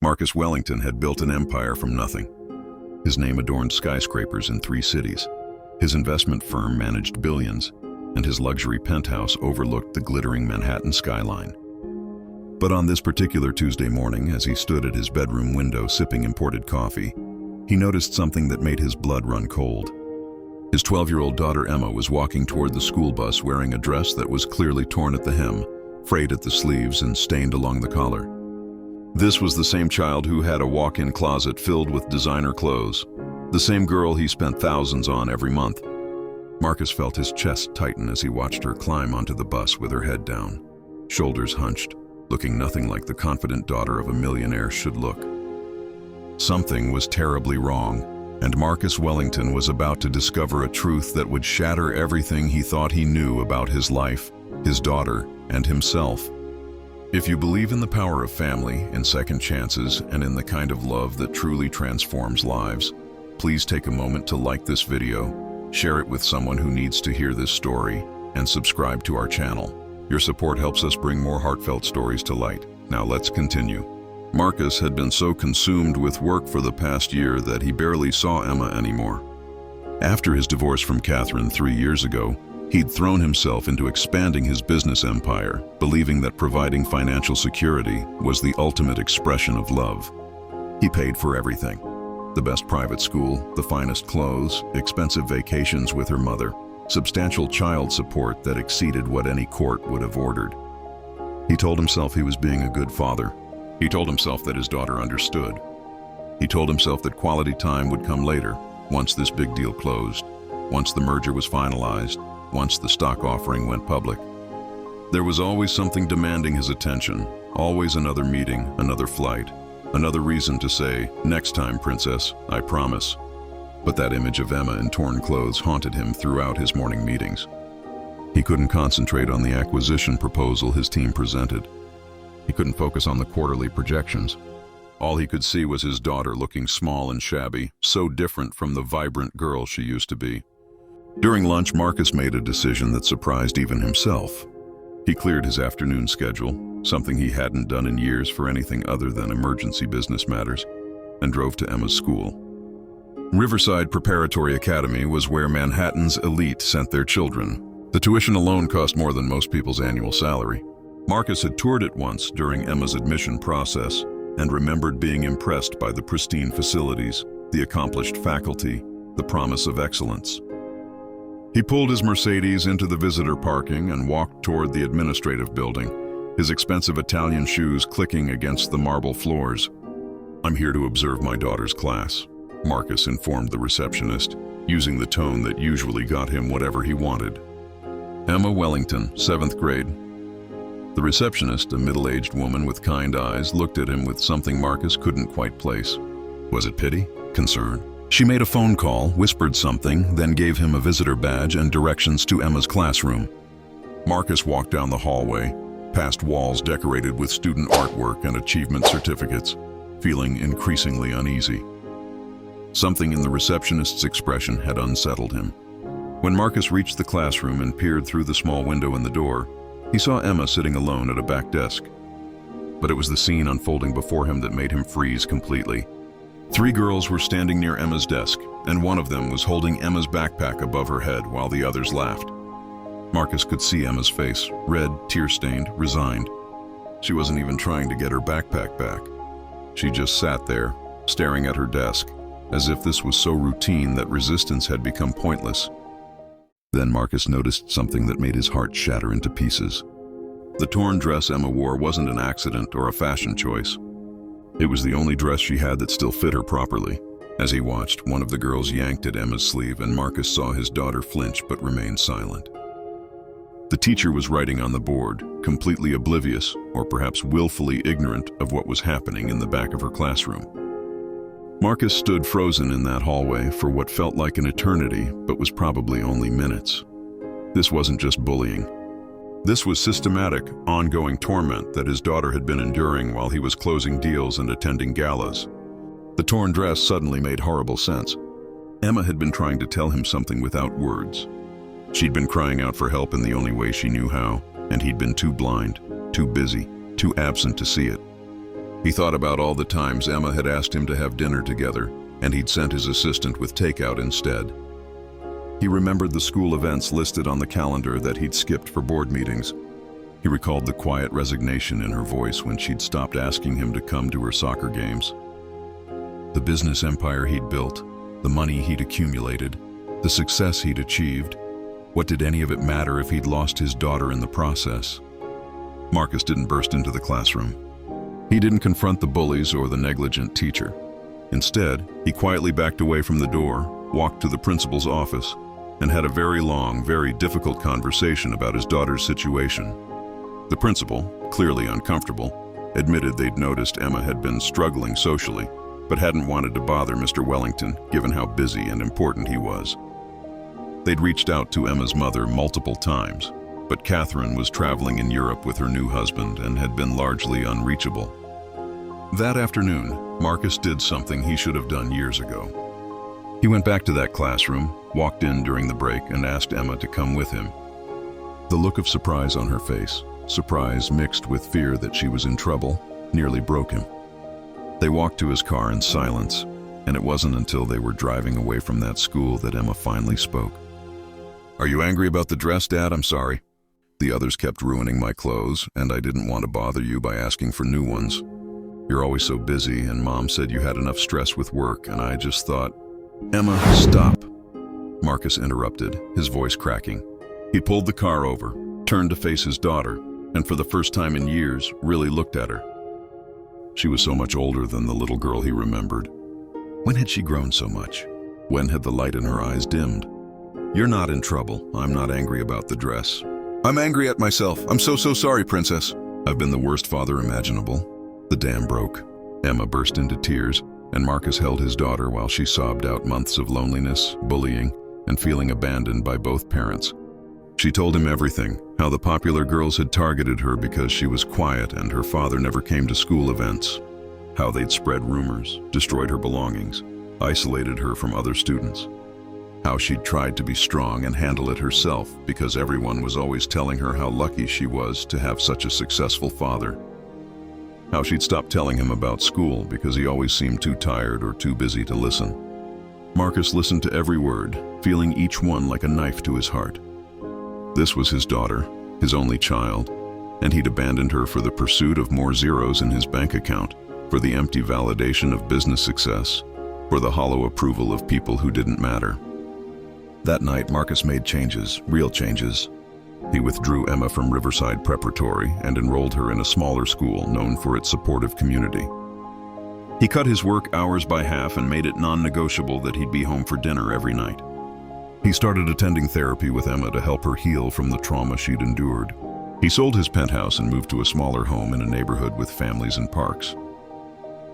Marcus Wellington had built an empire from nothing. His name adorned skyscrapers in 3 cities. His investment firm managed billions, and his luxury penthouse overlooked the glittering Manhattan skyline. But on this particular Tuesday morning, as he stood at his bedroom window sipping imported coffee, he noticed something that made his blood run cold. His 12-year-old daughter Emma was walking toward the school bus wearing a dress that was clearly torn at the hem, frayed at the sleeves, and stained along the collar. This was the same child who had a walk-in closet filled with designer clothes, the same girl he spent thousands on every month. Marcus felt his chest tighten as he watched her climb onto the bus with her head down, shoulders hunched, looking nothing like the confident daughter of a millionaire should look. Something was terribly wrong, and Marcus Wellington was about to discover a truth that would shatter everything he thought he knew about his life, his daughter, and himself. If you believe in the power of family, in second chances, and in the kind of love that truly transforms lives, please take a moment to like this video, share it with someone who needs to hear this story, and subscribe to our channel. Your support helps us bring more heartfelt stories to light. Now let's continue. Marcus had been so consumed with work for the past year that he barely saw Emma anymore. After his divorce from Catherine 3 years ago, he'd thrown himself into expanding his business empire, believing that providing financial security was the ultimate expression of love. He paid for everything: the best private school, the finest clothes, expensive vacations with her mother, substantial child support that exceeded what any court would have ordered. He told himself he was being a good father. He told himself that his daughter understood. He told himself that quality time would come later, once this big deal closed, once the merger was finalized, once the stock offering went public. There was always something demanding his attention, always another meeting, another flight, another reason to say, "Next time, princess, I promise." But that image of Emma in torn clothes haunted him throughout his morning meetings. He couldn't concentrate on the acquisition proposal his team presented. He couldn't focus on the quarterly projections. All he could see was his daughter looking small and shabby, so different from the vibrant girl she used to be. During lunch, Marcus made a decision that surprised even himself. He cleared his afternoon schedule, something he hadn't done in years for anything other than emergency business matters, and drove to Emma's school. Riverside Preparatory Academy was where Manhattan's elite sent their children. The tuition alone cost more than most people's annual salary. Marcus had toured it once during Emma's admission process and remembered being impressed by the pristine facilities, the accomplished faculty, the promise of excellence. He pulled his Mercedes into the visitor parking and walked toward the administrative building, his expensive Italian shoes clicking against the marble floors. "I'm here to observe my daughter's class," Marcus informed the receptionist, using the tone that usually got him whatever he wanted. "Emma Wellington, 7th grade." The receptionist, a middle-aged woman with kind eyes, looked at him with something Marcus couldn't quite place. Was it pity? Concern? She made a phone call, whispered something, then gave him a visitor badge and directions to Emma's classroom. Marcus walked down the hallway, past walls decorated with student artwork and achievement certificates, feeling increasingly uneasy. Something in the receptionist's expression had unsettled him. When Marcus reached the classroom and peered through the small window in the door, he saw Emma sitting alone at a back desk. But it was the scene unfolding before him that made him freeze completely. 3 girls were standing near Emma's desk, and one of them was holding Emma's backpack above her head while the others laughed. Marcus could see Emma's face, red, tear-stained, resigned. She wasn't even trying to get her backpack back. She just sat there, staring at her desk, as if this was so routine that resistance had become pointless. Then Marcus noticed something that made his heart shatter into pieces. The torn dress Emma wore wasn't an accident or a fashion choice. It was the only dress she had that still fit her properly. As he watched, one of the girls yanked at Emma's sleeve, and Marcus saw his daughter flinch but remain silent. The teacher was writing on the board, completely oblivious, or perhaps willfully ignorant of what was happening in the back of her classroom. Marcus stood frozen in that hallway for what felt like an eternity, but was probably only minutes. This wasn't just bullying. This was systematic, ongoing torment that his daughter had been enduring while he was closing deals and attending galas. The torn dress suddenly made horrible sense. Emma had been trying to tell him something without words. She'd been crying out for help in the only way she knew how, and he'd been too blind, too busy, too absent to see it. He thought about all the times Emma had asked him to have dinner together, and he'd sent his assistant with takeout instead. He remembered the school events listed on the calendar that he'd skipped for board meetings. He recalled the quiet resignation in her voice when she'd stopped asking him to come to her soccer games. The business empire he'd built, the money he'd accumulated, the success he'd achieved. What did any of it matter if he'd lost his daughter in the process? Marcus didn't burst into the classroom. He didn't confront the bullies or the negligent teacher. Instead, he quietly backed away from the door, walked to the principal's office, and had a very long, very difficult conversation about his daughter's situation. The principal, clearly uncomfortable, admitted they'd noticed Emma had been struggling socially, but hadn't wanted to bother Mr. Wellington, given how busy and important he was. They'd reached out to Emma's mother multiple times, but Catherine was traveling in Europe with her new husband and had been largely unreachable. That afternoon, Marcus did something he should have done years ago. He went back to that classroom, walked in during the break, and asked Emma to come with him. The look of surprise on her face, surprise mixed with fear that she was in trouble, nearly broke him. They walked to his car in silence, and it wasn't until they were driving away from that school that Emma finally spoke. "Are you angry about the dress, Dad? I'm sorry. The others kept ruining my clothes, and I didn't want to bother you by asking for new ones. You're always so busy, and Mom said you had enough stress with work, and I just thought..." "Emma, stop!" Marcus interrupted, his voice cracking. He pulled the car over, turned to face his daughter, and for the first time in years, really looked at her. She was so much older than the little girl he remembered. When had she grown so much? When had the light in her eyes dimmed? "You're not in trouble. I'm not angry about the dress. I'm angry at myself. I'm so sorry, Princess. I've been the worst father imaginable." The dam broke. Emma burst into tears, and Marcus held his daughter while she sobbed out months of loneliness, bullying, and feeling abandoned by both parents. She told him everything, how the popular girls had targeted her because she was quiet and her father never came to school events, how they'd spread rumors, destroyed her belongings, isolated her from other students, how she'd tried to be strong and handle it herself because everyone was always telling her how lucky she was to have such a successful father, how she'd stopped telling him about school because he always seemed too tired or too busy to listen. Marcus listened to every word, feeling each one like a knife to his heart. This was his daughter, his only child, and he'd abandoned her for the pursuit of more zeros in his bank account, for the empty validation of business success, for the hollow approval of people who didn't matter. That night, Marcus made changes, real changes. He withdrew Emma from Riverside Preparatory and enrolled her in a smaller school known for its supportive community. He cut his work hours by half and made it non-negotiable that he'd be home for dinner every night. He started attending therapy with Emma to help her heal from the trauma she'd endured. He sold his penthouse and moved to a smaller home in a neighborhood with families and parks.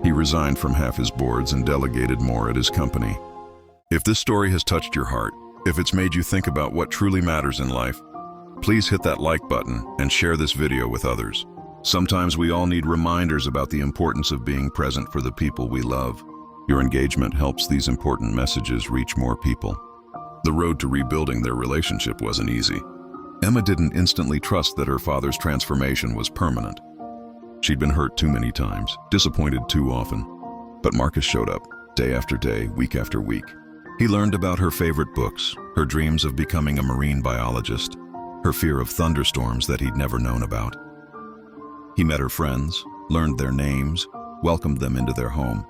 He resigned from half his boards and delegated more at his company. If this story has touched your heart, if it's made you think about what truly matters in life, please hit that like button and share this video with others. Sometimes we all need reminders about the importance of being present for the people we love. Your engagement helps these important messages reach more people. The road to rebuilding their relationship wasn't easy. Emma didn't instantly trust that her father's transformation was permanent. She'd been hurt too many times, disappointed too often. But Marcus showed up, day after day, week after week. He learned about her favorite books, her dreams of becoming a marine biologist, her fear of thunderstorms that he'd never known about. He met her friends, learned their names, welcomed them into their home.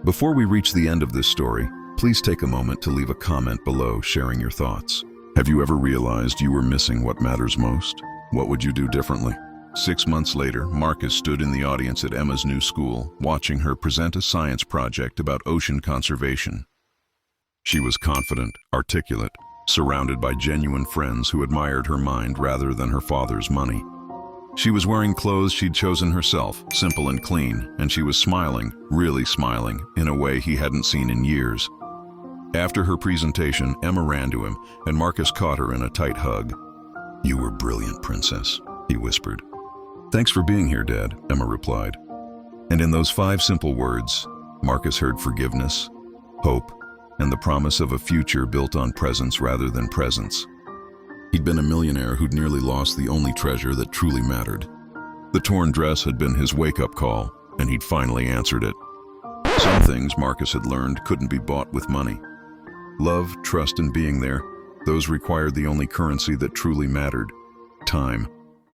Before we reach the end of this story, please take a moment to leave a comment below sharing your thoughts. Have you ever realized you were missing what matters most? What would you do differently? 6 months later, Marcus stood in the audience at Emma's new school, watching her present a science project about ocean conservation. She was confident, articulate, surrounded by genuine friends who admired her mind rather than her father's money. She was wearing clothes she'd chosen herself, simple and clean, and she was smiling, really smiling, in a way he hadn't seen in years. After her presentation, Emma ran to him, and Marcus caught her in a tight hug. "You were brilliant, Princess," he whispered. "Thanks for being here, Dad," Emma replied. And in those 5 simple words, Marcus heard forgiveness, hope, and the promise of a future built on presence rather than presence. He'd been a millionaire who'd nearly lost the only treasure that truly mattered. The torn dress had been his wake-up call, and he'd finally answered it. Some things Marcus had learned couldn't be bought with money. Love, trust, and being there, those required the only currency that truly mattered: time.